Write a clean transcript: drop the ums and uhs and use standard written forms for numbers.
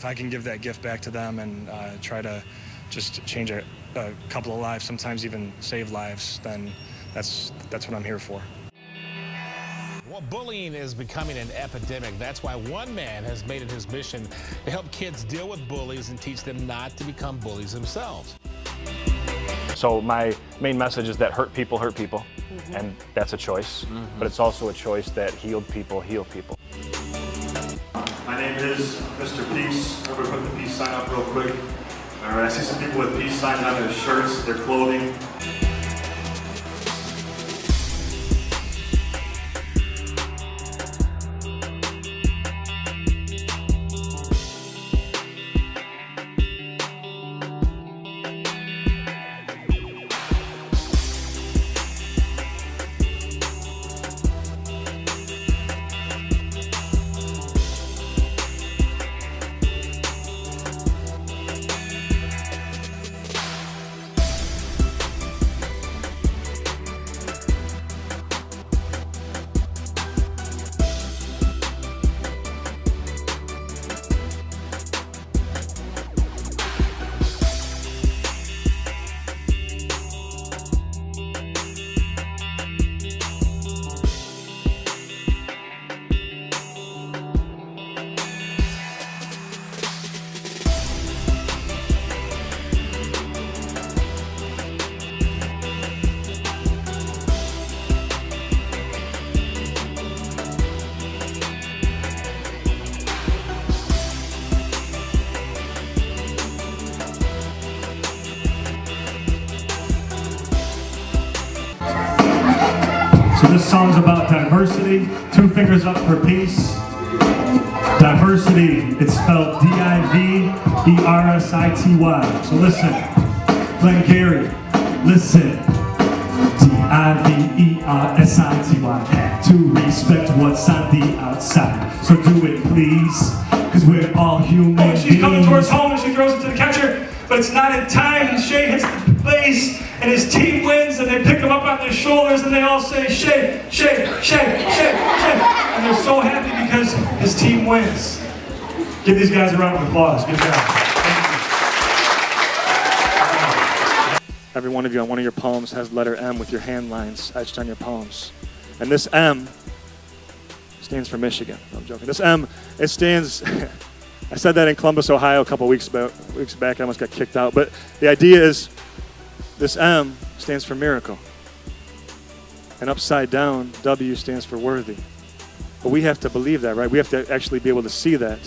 I can give that gift back to them and try to just change a couple of lives, sometimes even save lives, then that's what I'm here for. Well, bullying is becoming an epidemic. That's why one man has made it his mission to help kids deal with bullies and teach them not to become bullies themselves. So my main message is that hurt people, and that's a choice, but it's also a choice that healed people heal people. My name is Mr. Peace. Everybody put the peace sign up real quick. All right, I see some people with peace signs on their shirts, their clothing. So this song's about diversity. 2 fingers up for peace. Diversity, it's spelled D-I-V-E-R-S-I-T-Y. So listen, Glengarry, listen. D-I-V-E-R-S-I-T-Y. Have to respect what's on the outside. So do it, please, because we're all human beings. She's coming towards home and she throws it to the catcher, but it's not in time, and Shea hits the base, and his team wins, and they pick him up on their shoulders, and they all say, Shea, Shea, Shea, Shea, Shea. And they're so happy because his team wins. Give these guys a round of applause. Good job. Every one of you on one of your palms has letter M with your hand lines etched on your palms. And this M stands for Michigan. No, I'm joking. This M, it stands, I said that in Columbus, Ohio a couple weeks back. I almost got kicked out. But the idea is this M stands for miracle. And upside down, W stands for worthy. But we have to believe that, right? We have to actually be able to see that.